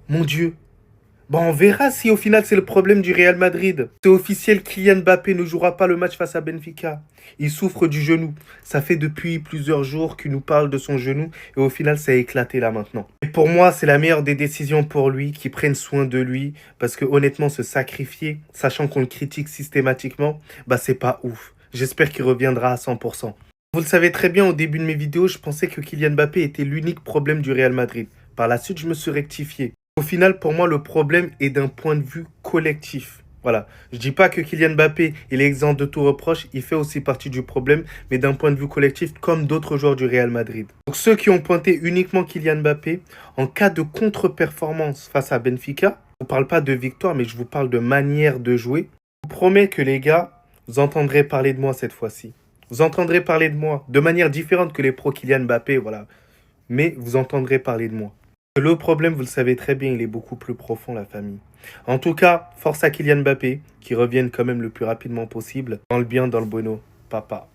Mon Dieu. Bon, on verra si au final c'est le problème du Real Madrid. C'est officiel, Kylian Mbappé ne jouera pas le match face à Benfica. Il souffre du genou. Ça fait depuis plusieurs jours qu'il nous parle de son genou et au final ça a éclaté là maintenant. Et pour moi, c'est la meilleure des décisions pour lui, qu'il prenne soin de lui, parce que honnêtement, se sacrifier, sachant qu'on le critique systématiquement, bah c'est pas ouf. J'espère qu'il reviendra à 100%. Vous le savez très bien, au début de mes vidéos, je pensais que Kylian Mbappé était l'unique problème du Real Madrid. Par la suite, je me suis rectifié. Au final, pour moi, le problème est d'un point de vue collectif. Voilà. Je dis pas que Kylian Mbappé il est exempt de tout reproche, il fait aussi partie du problème, mais d'un point de vue collectif, comme d'autres joueurs du Real Madrid. Donc ceux qui ont pointé uniquement Kylian Mbappé, en cas de contre-performance face à Benfica, je ne vous parle pas de victoire, mais je vous parle de manière de jouer. Je vous promets que les gars, vous entendrez parler de moi cette fois-ci. Vous entendrez parler de moi de manière différente que les pros Kylian Mbappé, voilà. Mais vous entendrez parler de moi. Le problème, vous le savez très bien, il est beaucoup plus profond, la famille. En tout cas, force à Kylian Mbappé, qui revienne quand même le plus rapidement possible, dans le bien, dans le bueno, papa.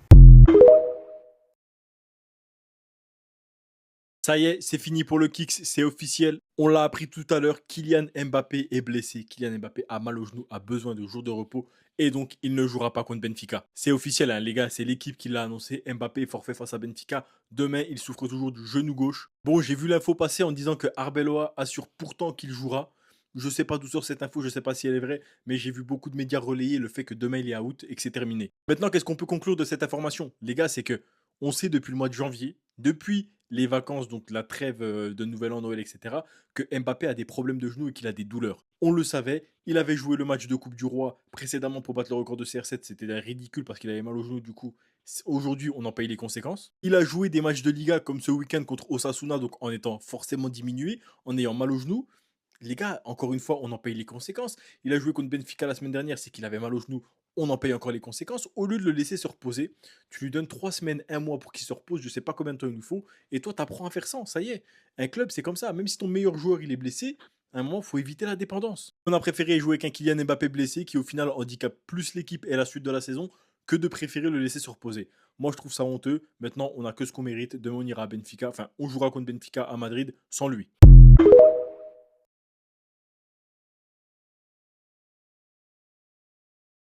Ça y est, c'est fini pour le Kicks, c'est officiel. On l'a appris tout à l'heure, Kylian Mbappé est blessé. Kylian Mbappé a mal au genou, a besoin de jours de repos et donc il ne jouera pas contre Benfica. C'est officiel, hein, les gars, c'est l'équipe qui l'a annoncé. Mbappé est forfait face à Benfica. Demain, il souffre toujours du genou gauche. Bon, j'ai vu l'info passer en disant que Arbeloa assure pourtant qu'il jouera. Je sais pas d'où sort cette info, je sais pas si elle est vraie, mais j'ai vu beaucoup de médias relayer le fait que demain il est out et que c'est terminé. Maintenant, qu'est-ce qu'on peut conclure de cette information? Les gars, c'est que on sait depuis le mois de janvier, depuis les vacances, donc la trêve de Nouvel An, Noël, etc., que Mbappé a des problèmes de genoux et qu'il a des douleurs. On le savait, il avait joué le match de Coupe du Roi précédemment pour battre le record de CR7, c'était ridicule parce qu'il avait mal au genou, du coup, aujourd'hui, on en paye les conséquences. Il a joué des matchs de Liga comme ce week-end contre Osasuna, donc en étant forcément diminué, en ayant mal au genou. Les gars, encore une fois, on en paye les conséquences. Il a joué contre Benfica la semaine dernière, c'est qu'il avait mal au genou. On en paye encore les conséquences. Au lieu de le laisser se reposer, tu lui donnes 3 semaines, un mois pour qu'il se repose. Je sais pas combien de temps il nous faut. Et toi, tu apprends à faire ça. Ça y est. Un club, c'est comme ça. Même si ton meilleur joueur il est blessé, à un moment, il faut éviter la dépendance. On a préféré jouer avec un Kylian Mbappé blessé qui, au final, handicape plus l'équipe et la suite de la saison que de préférer le laisser se reposer. Moi, je trouve ça honteux. Maintenant, on a que ce qu'on mérite. Demain, on ira à Benfica. Enfin, on jouera contre Benfica à Madrid sans lui.